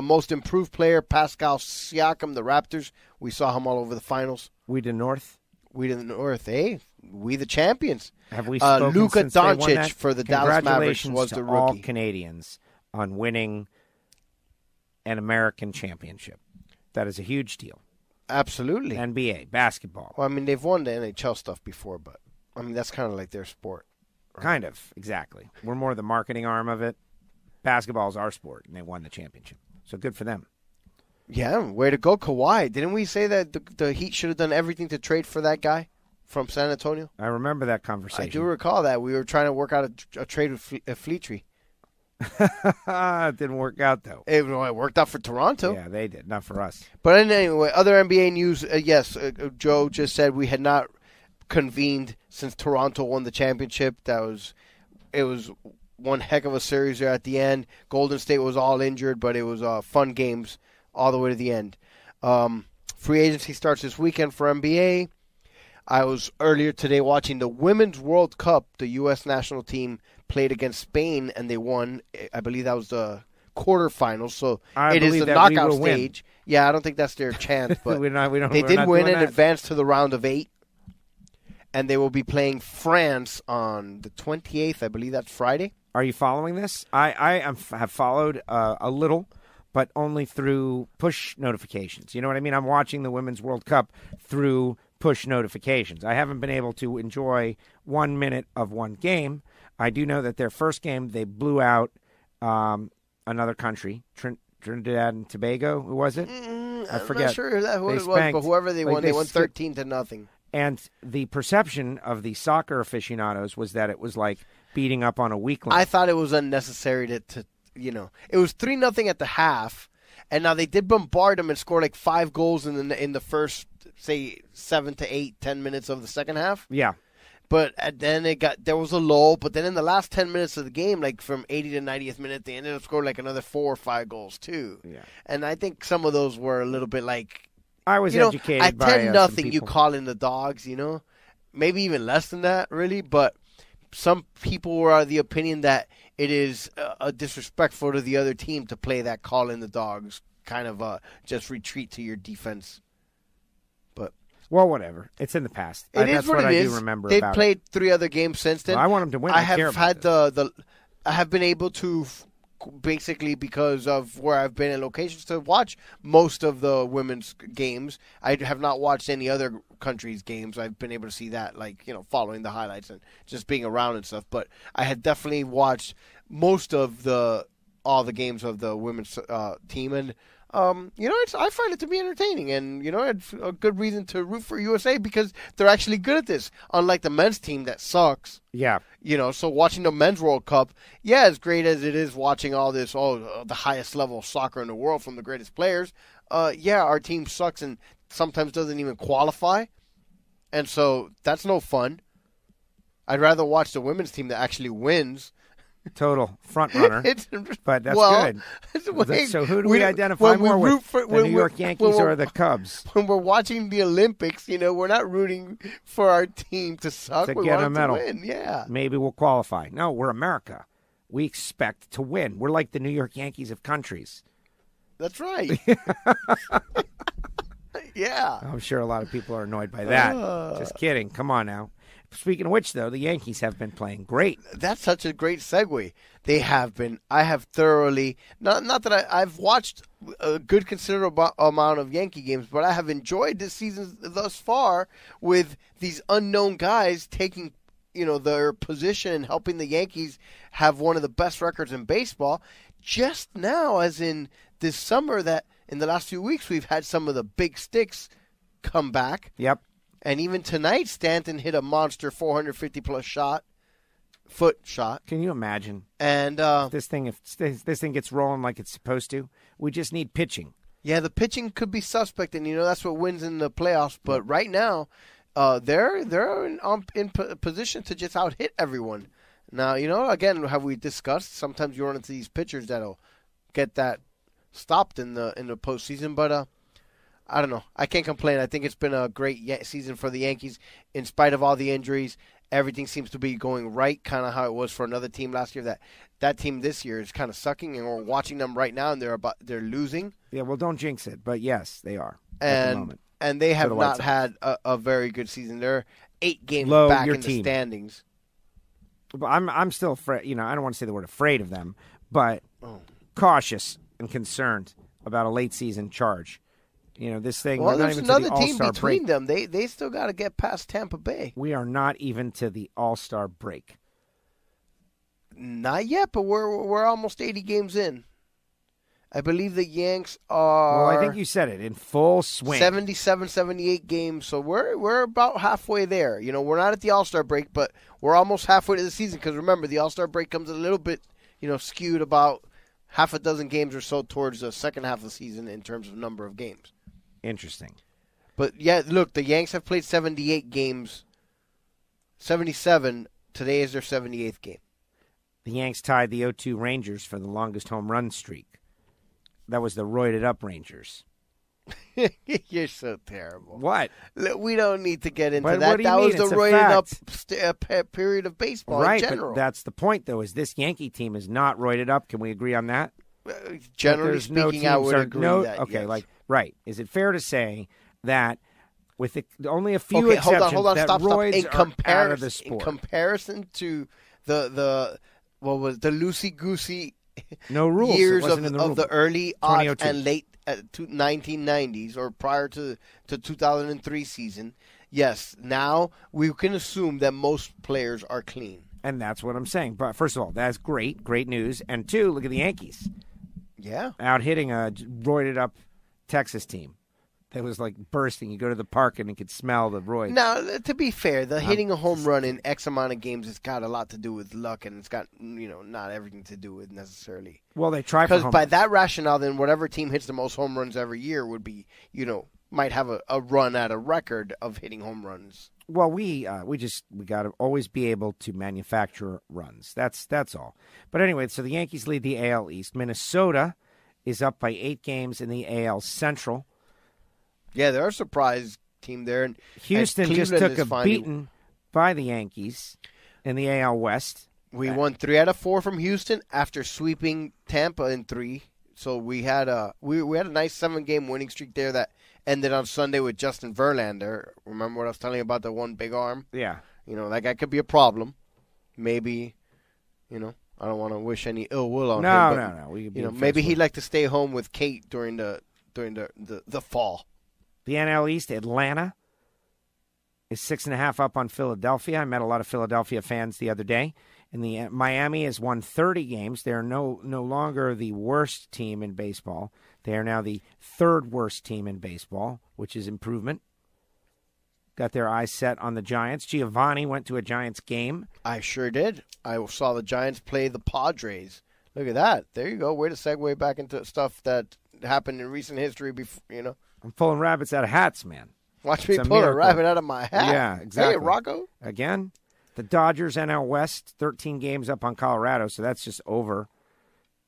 Speaker 7: Most improved player, Pascal Siakam, the Raptors. We saw him all over the finals.
Speaker 6: We the North.
Speaker 7: We the North, eh? We the champions.
Speaker 6: Have we spoken
Speaker 7: Luka
Speaker 6: since they won
Speaker 7: Doncic
Speaker 6: that?
Speaker 7: for the Dallas Mavericks was the
Speaker 6: Congratulations to
Speaker 7: rookie.
Speaker 6: all Canadians on winning an American championship. That is a huge deal.
Speaker 7: Absolutely.
Speaker 6: NBA, basketball.
Speaker 7: Well, I mean, they've won the NHL stuff before, but, I mean, that's kind of like their sport.
Speaker 6: Kind of, exactly. We're more the marketing arm of it. Basketball is our sport, and they won the championship. So good for them.
Speaker 7: Yeah, way to go, Kawhi. Didn't we say that the Heat should have done everything to trade for that guy from San Antonio?
Speaker 6: I remember that conversation.
Speaker 7: I do recall that. We were trying to work out a trade with Fleetry.
Speaker 6: It didn't work out, though.
Speaker 7: It worked out for Toronto.
Speaker 6: Yeah, they did. Not for us.
Speaker 7: But anyway, other NBA news, yes, Joe just said we had not convened since Toronto won the championship. It was one heck of a series there at the end. Golden State was all injured, but it was fun games all the way to the end. Free agency starts this weekend for NBA. I was earlier today watching the Women's World Cup. The U.S. national team played against Spain, and they won. I believe that was the quarterfinals, so it is the knockout stage. Win. Yeah, I don't think that's their chance, but they did win and advance to the round of 8, and they will be playing France on the 28th. I believe that's Friday.
Speaker 6: Are you following this? I have followed a little, but only through push notifications. You know what I mean? I'm watching the Women's World Cup through push notifications. I haven't been able to enjoy 1 minute of one game. I do know that their first game, they blew out another country, Trinidad and Tobago. Who was it? I forget.
Speaker 7: I'm not sure who it was, but whoever they won, they won 13-0.
Speaker 6: And the perception of the soccer aficionados was that it was like beating up on a weakling.
Speaker 7: I thought it was unnecessary to it was 3-0 at the half, and now they did bombard them and score like 5 goals in the first, say, 7 to 8, 10 minutes of the second half.
Speaker 6: Yeah.
Speaker 7: But then there was a lull, but then in the last 10 minutes of the game, like from 80 to 90th minute, they ended up scoring like another 4 or 5 goals too.
Speaker 6: Yeah.
Speaker 7: And I think some of those were a little bit like,
Speaker 6: I was educated by
Speaker 7: at 10-0, you call in the dogs, maybe even less than that, really. But some people were of the opinion that it is disrespectful to the other team to play that call in the dogs, kind of just retreat to your defense. But
Speaker 6: well, whatever. It's in the past.
Speaker 7: That's what I do
Speaker 6: remember.
Speaker 7: They've played 3 other games since then.
Speaker 6: Well, I want them to win.
Speaker 7: I have been able to. Basically, because of where I've been in locations to watch most of the women's games. I have not watched any other country's games. I've been able to see that, following the highlights and just being around and stuff. But I had definitely watched most of all the games of the women's team, and I find it to be entertaining, and it's a good reason to root for USA because they're actually good at this, unlike the men's team that sucks.
Speaker 6: Yeah.
Speaker 7: So watching the Men's World Cup, as great as it is watching all this, the highest level of soccer in the world from the greatest players, our team sucks and sometimes doesn't even qualify. And so that's no fun. I'd rather watch the women's team that actually wins.
Speaker 6: Total front runner. But that's good. So who do we identify more with? The New York Yankees or the Cubs?
Speaker 7: When we're watching the Olympics, we're not rooting for our team to suck.
Speaker 6: We get a medal.
Speaker 7: To win. Yeah.
Speaker 6: Maybe we'll qualify. No, we're America. We expect to win. We're like the New York Yankees of countries.
Speaker 7: That's right. Yeah.
Speaker 6: I'm sure a lot of people are annoyed by that. Just kidding. Come on now. Speaking of which, though, the Yankees have been playing great.
Speaker 7: That's such a great segue. They have been. I have thoroughly, not that I've watched a good considerable amount of Yankee games, but I have enjoyed this season thus far with these unknown guys taking, their position and helping the Yankees have one of the best records in baseball. Just now, as in this summer, that in the last few weeks, we've had some of the big sticks come back.
Speaker 6: Yep.
Speaker 7: And even tonight, Stanton hit a monster 450-plus foot shot.
Speaker 6: Can you imagine?
Speaker 7: And
Speaker 6: if this thing gets rolling like it's supposed to, we just need pitching.
Speaker 7: Yeah, the pitching could be suspect, and that's what wins in the playoffs. But right now, they're in position to just out hit everyone. Now, again, have we discussed? Sometimes you run into these pitchers that'll get that stopped in the postseason, but I don't know. I can't complain. I think it's been a great season for the Yankees in spite of all the injuries. Everything seems to be going right, kind of how it was for another team last year. That team this year is kind of sucking, and we're watching them right now, and they're losing.
Speaker 6: Yeah, well, don't jinx it, but yes, they are
Speaker 7: at
Speaker 6: the moment.
Speaker 7: And they have not had a very good season. They're 8 games back in the standings.
Speaker 6: But I'm still afraid. I don't want to say the word afraid of them, but cautious and concerned about a late season charge. This thing.
Speaker 7: Well,
Speaker 6: we're
Speaker 7: there's
Speaker 6: not even
Speaker 7: another
Speaker 6: to the
Speaker 7: team
Speaker 6: All-Star
Speaker 7: between
Speaker 6: break.
Speaker 7: them. They still got to get past Tampa Bay.
Speaker 6: We are not even to the All-Star break.
Speaker 7: Not yet, but we're almost 80 games in. I believe the Yanks are.
Speaker 6: Well, I think you said it, in full swing.
Speaker 7: 77, 78 games, so we're about halfway there. We're not at the All-Star break, but we're almost halfway to the season. Because remember, the All-Star break comes a little bit, skewed about half a dozen games or so towards the second half of the season in terms of number of games.
Speaker 6: Interesting.
Speaker 7: But yeah, look, the Yanks have played 78 games. 77. Today is their 78th game.
Speaker 6: The Yanks tied the 0-2 Rangers for the longest home run streak. That was the roided up Rangers.
Speaker 7: You're so terrible.
Speaker 6: What?
Speaker 7: We don't need to get into
Speaker 6: But
Speaker 7: that.
Speaker 6: what do you
Speaker 7: That
Speaker 6: mean?
Speaker 7: was the
Speaker 6: It's a
Speaker 7: roided up period of baseball
Speaker 6: right,
Speaker 7: in general.
Speaker 6: but that's the point, though, is this Yankee team is not roided up. Can we agree on that?
Speaker 7: Generally speaking, I would agree that.
Speaker 6: Okay,
Speaker 7: yes.
Speaker 6: right. Is it fair to say that with only a few exceptions,
Speaker 7: hold on,
Speaker 6: that
Speaker 7: stop.
Speaker 6: roids are out of the sport?
Speaker 7: In comparison to the loosey-goosey
Speaker 6: no rules.
Speaker 7: years
Speaker 6: of
Speaker 7: the early aughts
Speaker 6: 2002.
Speaker 7: and late 1990s or prior to 2003 season, yes, now we can assume that most players are clean.
Speaker 6: And that's what I'm saying. But first of all, that's great news. And two, look at the Yankees.
Speaker 7: Yeah.
Speaker 6: Out hitting a roided up Texas team. That was like bursting. You go to the park and you could smell the roid.
Speaker 7: Now, to be fair, hitting a home run in X amount of games has got a lot to do with luck, and it's got not everything to do with necessarily.
Speaker 6: Well, they try for home
Speaker 7: because by
Speaker 6: runs.
Speaker 7: that rationale, then whatever team hits the most home runs every year would be might have a run at a record of hitting home runs.
Speaker 6: Well, we got to always be able to manufacture runs. That's all. But anyway, so the Yankees lead the AL East. Minnesota is up by 8 games in the AL Central.
Speaker 7: Yeah, they're a surprise team there. And
Speaker 6: Houston just took a beating by the Yankees in the AL West.
Speaker 7: We won 3 out of 4 from Houston after sweeping Tampa in 3. So we had a nice 7-game winning streak there that ended on Sunday with Justin Verlander. Remember what I was telling you about the one big arm?
Speaker 6: Yeah.
Speaker 7: That guy could be a problem. Maybe, I don't want to wish any ill will on him.
Speaker 6: No.
Speaker 7: Maybe he'd like to stay home with Kate during the fall.
Speaker 6: The NL East, Atlanta is 6.5 up on Philadelphia. I met a lot of Philadelphia fans the other day. And Miami has won 30 games. They are no longer the worst team in baseball. They are now the 3rd worst team in baseball, which is improvement. Got their eyes set on the Giants. Giovanni went to a Giants game.
Speaker 7: I sure did. I saw the Giants play the Padres. Look at that. There you go. Way to segue back into stuff that happened in recent history. Before,
Speaker 6: I'm pulling rabbits out of hats, man.
Speaker 7: Watch me pull a rabbit out of my hat.
Speaker 6: Yeah, exactly.
Speaker 7: Hey, Rocco.
Speaker 6: Again, the Dodgers, NL West, 13 games up on Colorado, so that's just over.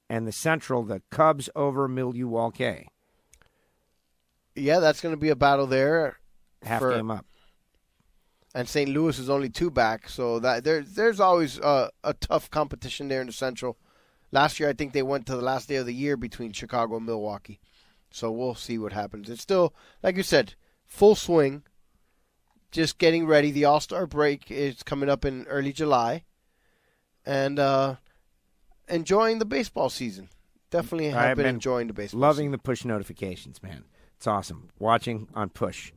Speaker 6: And the Central, the Cubs over Milwaukee.
Speaker 7: Yeah, that's going to be a battle there.
Speaker 6: Half game up.
Speaker 7: And St. Louis is only 2 back, so that there's always a tough competition there in the Central. Last year, I think they went to the last day of the year between Chicago and Milwaukee. So we'll see what happens. It's still, like you said, full swing. Just getting ready. The All-Star break is coming up in early July. And enjoying the baseball season. Definitely have been enjoying the baseball
Speaker 6: loving
Speaker 7: season.
Speaker 6: the push notifications, man. It's awesome. Watching on push.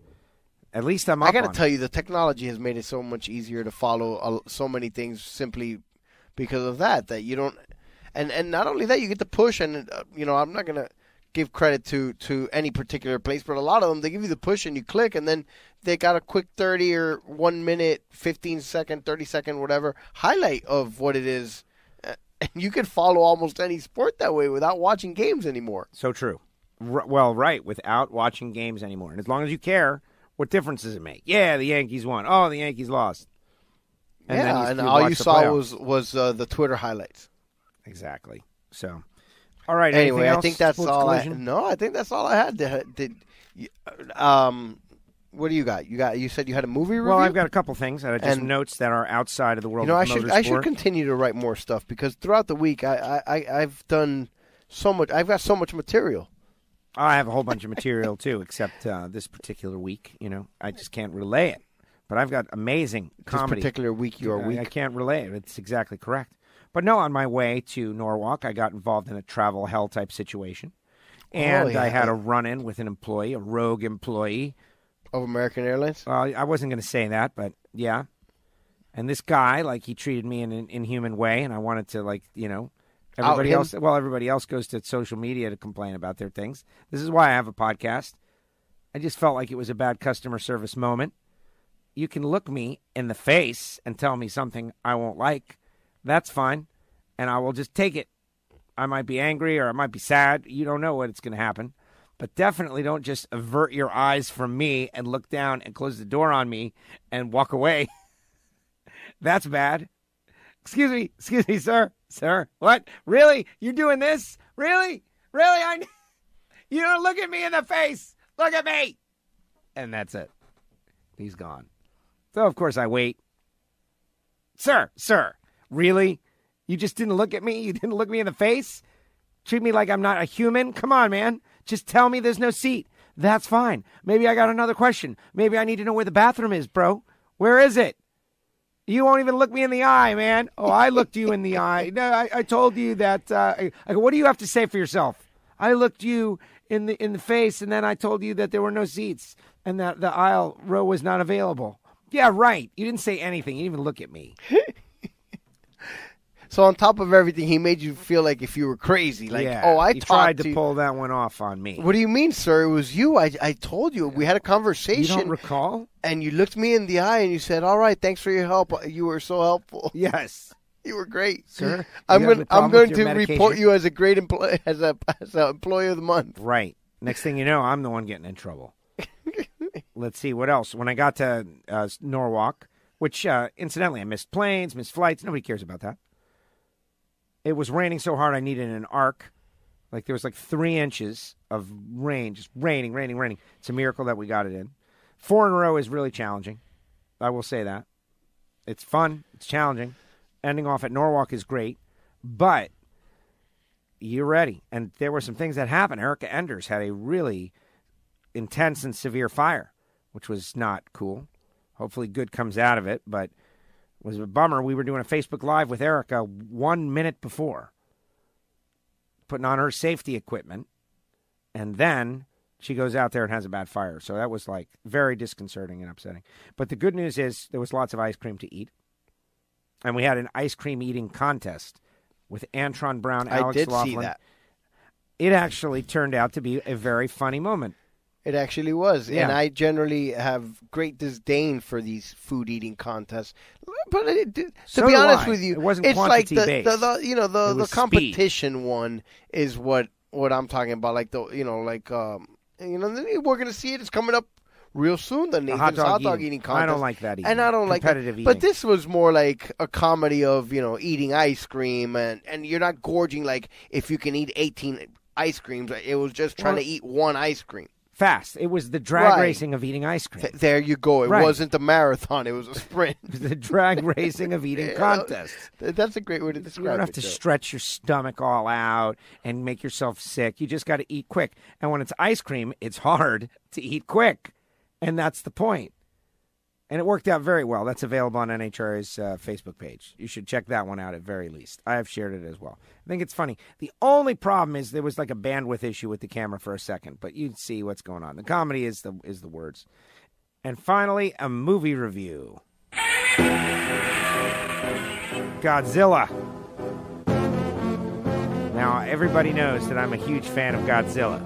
Speaker 6: At least I'm up
Speaker 7: I got to
Speaker 6: on
Speaker 7: tell
Speaker 6: it.
Speaker 7: you, the technology has made it so much easier to follow so many things simply because of that you don't. And not only that, you get the push, and I'm not going to give credit to any particular place, but a lot of them, they give you the push and you click, and then they got a quick 30 or 1 minute, 15-second, 30-second, whatever, highlight of what it is. And you can follow almost any sport that way without watching games anymore.
Speaker 6: So true. Right, without watching games anymore. And as long as you care, what difference does it make? Yeah, the Yankees won. Oh, the Yankees lost.
Speaker 7: And all you saw was the Twitter highlights.
Speaker 6: Exactly. So, all right.
Speaker 7: Anyway,
Speaker 6: else?
Speaker 7: I think that's
Speaker 6: Sports
Speaker 7: all.
Speaker 6: Collision?
Speaker 7: I think that's all I had. What do you got? You said you had a movie review.
Speaker 6: Well, I've got a couple things that are just notes that are outside of the world.
Speaker 7: I
Speaker 6: of motorsport.
Speaker 7: I should continue to write more stuff because throughout the week I've done so much. I've got so much material.
Speaker 6: I have a whole bunch of material too, except this particular week. I just can't relay it. But I've got amazing comedy.
Speaker 7: This particular week, your week.
Speaker 6: I can't relay it. It's exactly correct. But no, on my way to Norwalk, I got involved in a travel hell type situation. And I had a run-in with an employee, a rogue employee. Of
Speaker 7: American Airlines?
Speaker 6: Well, I wasn't going to say that, but yeah. And this guy, he treated me in an inhuman way, and I wanted to, everybody else goes to social media to complain about their things. This is why I have a podcast. I just felt like it was a bad customer service moment. You can look me in the face and tell me something I won't like. That's fine, and I will just take it. I might be angry or I might be sad. You don't know what's going to happen. But definitely don't just avert your eyes from me and look down and close the door on me and walk away. That's bad. Excuse me, sir. Sir, what? Really? You're doing this? Really? You don't look at me in the face. Look at me. And that's it. He's gone. So, of course, I wait. Sir, really? You just didn't look at me? You didn't look me in the face? Treat me like I'm not a human? Come on, man. Just tell me there's no seat. That's fine. Maybe I got another question. Maybe I need to know where the bathroom is, bro. Where is it? You won't even look me in the eye, man. Oh, I looked you in the eye. No, I told you that. I go, what do you have to say for yourself? I looked you in the face, and then I told you that there were no seats and that the aisle row was not available. Yeah, right. You didn't say anything. You didn't even look at me.
Speaker 7: So on top of everything, he made you feel like if you were crazy.
Speaker 6: He tried to pull that one off on me.
Speaker 7: What do you mean, sir? It was you. I told you. We had a conversation.
Speaker 6: You don't recall?
Speaker 7: And you looked me in the eye and you said, all right, thanks for your help. You were so helpful.
Speaker 6: Yes.
Speaker 7: You were great.
Speaker 6: Sir,
Speaker 7: I'm going to report you as a great employee, as an employee of the month.
Speaker 6: Right. Next thing you know, I'm the one getting in trouble. Let's see, what else? When I got to Norwalk, which, incidentally, I missed planes, missed flights. Nobody cares about that. It was raining so hard I needed an arc. There was 3 inches of rain, just raining. It's a miracle that we got it in. 4 in a row is really challenging. I will say that. It's fun. It's challenging. Ending off at Norwalk is great. But you're ready. And there were some things that happened. Erica Enders had a really intense and severe fire, which was not cool. Hopefully good comes out of it, but it was a bummer. We were doing a Facebook Live with Erica 1 minute before, putting on her safety equipment, and then she goes out there and has a bad fire. So that was very disconcerting and upsetting. But the good news is there was lots of ice cream to eat, and we had an ice cream eating contest with Antron Brown, Alex Laughlin.
Speaker 7: I did see that.
Speaker 6: It actually turned out to be a very funny moment.
Speaker 7: It actually was,
Speaker 6: yeah.
Speaker 7: And I generally have great disdain for these food-eating contests. But to be honest with you,
Speaker 6: it wasn't
Speaker 7: it's
Speaker 6: quantity-based.
Speaker 7: The competition one is what I'm talking about. We're going to see it. It's coming up real soon. The Nathan's hot dog eating contest.
Speaker 6: I don't like that either.
Speaker 7: And I don't like
Speaker 6: competitive eating.
Speaker 7: But this was more like a comedy of eating ice cream, and you're not gorging if you can eat 18 ice creams. It was just trying to eat one ice cream.
Speaker 6: Fast. It was the drag racing of eating ice cream.
Speaker 7: There you go. It wasn't a marathon. It was a sprint.
Speaker 6: It was the drag racing of eating contests.
Speaker 7: That's a great way to describe it.
Speaker 6: You don't have to stretch your stomach all out and make yourself sick. You just got to eat quick. And when it's ice cream, it's hard to eat quick. And that's the point. And it worked out very well. That's available on NHRA's Facebook page. You should check that one out at very least. I have shared it as well. I think it's funny. The only problem is there was a bandwidth issue with the camera for a second, but you'd see what's going on. The comedy is the words. And finally, a movie review. Godzilla. Now, everybody knows that I'm a huge fan of Godzilla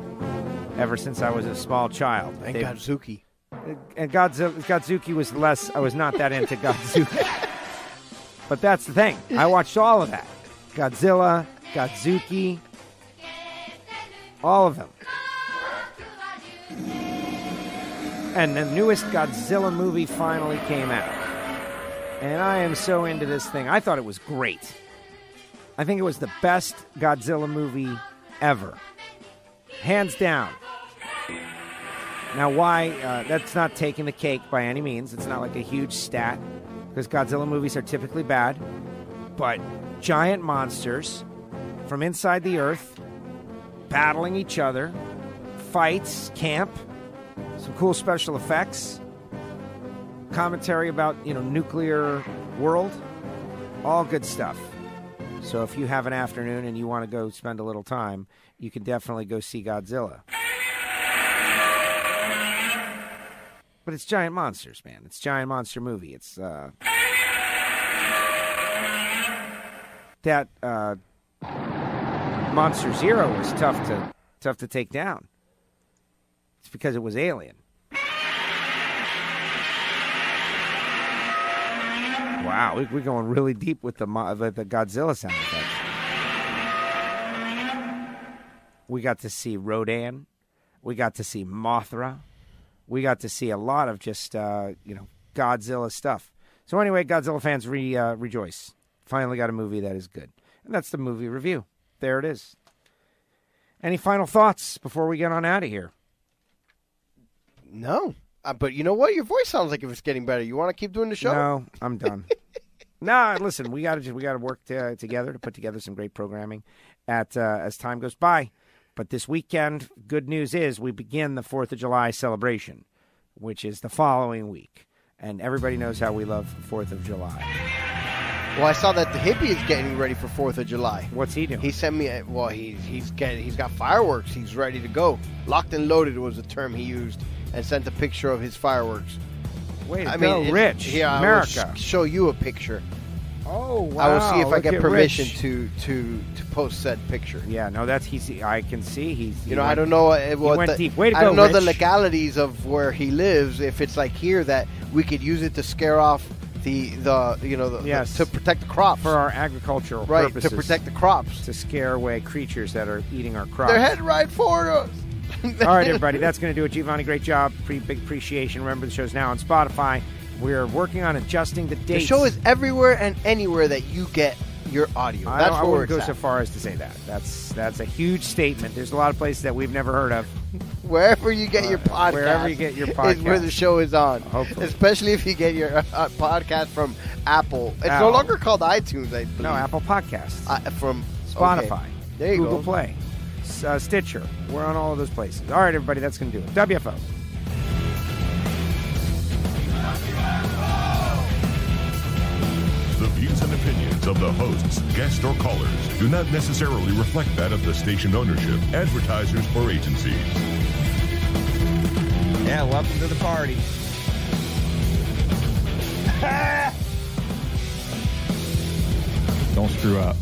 Speaker 6: ever since I was a small child.
Speaker 7: And Godzuki.
Speaker 6: And Godzuki was less. I was not that into Godzuki. But that's the thing. I watched all of that. Godzilla, Godzuki, all of them. And the newest Godzilla movie finally came out. And I am so into this thing. I thought it was great. I think it was the best Godzilla movie ever. Hands down. Now, why? That's not taking the cake by any means. It's not like a huge stat, because Godzilla movies are typically bad. But giant monsters from inside the earth, battling each other, fights, camp, some cool special effects, commentary about, nuclear world, all good stuff. So if you have an afternoon and you want to go spend a little time, you can definitely go see Godzilla. But it's giant monsters, man. It's a giant monster movie. It's that Monster Zero was tough to take down. It's because it was alien. Wow, we're going really deep with the Godzilla sound effects. We got to see Rodan. We got to see Mothra. We got to see a lot of just, Godzilla stuff. So anyway, Godzilla fans, rejoice. Finally got a movie that is good. And that's the movie review. There it is. Any final thoughts before we get on out of here?
Speaker 7: No. But you know what? Your voice sounds like if it's getting better. You want to keep doing the show?
Speaker 6: No, I'm done. No, listen, we got to work together to put together some great programming as time goes by. But this weekend, good news is we begin the 4th of July celebration, which is the following week. And everybody knows how we love 4th of July.
Speaker 7: Well, I saw that the hippie is getting ready for 4th of July.
Speaker 6: What's he doing?
Speaker 7: He sent me, he's got fireworks. He's ready to go. Locked and loaded was the term he used, and sent a picture of his fireworks.
Speaker 6: Way to go, Rich.
Speaker 7: Yeah,
Speaker 6: America.
Speaker 7: I will show you a picture.
Speaker 6: Oh, wow.
Speaker 7: I will see if I get permission
Speaker 6: Rich.
Speaker 7: to post said picture.
Speaker 6: Yeah, no, I can see
Speaker 7: I don't know
Speaker 6: went deep. Way to
Speaker 7: I
Speaker 6: go,
Speaker 7: don't know
Speaker 6: Rich.
Speaker 7: the legalities of where he lives. If it's like here that we could use it to scare off
Speaker 6: yes.
Speaker 7: to protect the crops
Speaker 6: for our agricultural
Speaker 7: right
Speaker 6: purposes.
Speaker 7: to protect the crops,
Speaker 6: to scare away creatures that are eating our crops.
Speaker 7: They're heading right for us.
Speaker 6: All right, everybody, that's going to do it. Giovanni, great job. Big appreciation. Remember, the show's now on Spotify. We're working on adjusting the dates.
Speaker 7: The show is everywhere and anywhere that you get your audio.
Speaker 6: I wouldn't go so far as to say that. That's a huge statement. There's a lot of places that we've never heard of.
Speaker 7: Wherever you get your podcast.
Speaker 6: Wherever you get your podcast.
Speaker 7: Is where the show is on.
Speaker 6: Hopefully.
Speaker 7: Especially if you get your podcast from Apple. It's no longer called iTunes, I believe.
Speaker 6: No, Apple Podcasts.
Speaker 7: From
Speaker 6: Spotify.
Speaker 7: Okay. There you
Speaker 6: Google
Speaker 7: go.
Speaker 6: Play. Stitcher. We're on all of those places. All right, everybody, that's going to do it. WFO.
Speaker 1: The views and opinions of the hosts, guests, or callers do not necessarily reflect that of the station ownership, advertisers, or agencies.
Speaker 2: Yeah, welcome to the party.
Speaker 8: Don't screw up.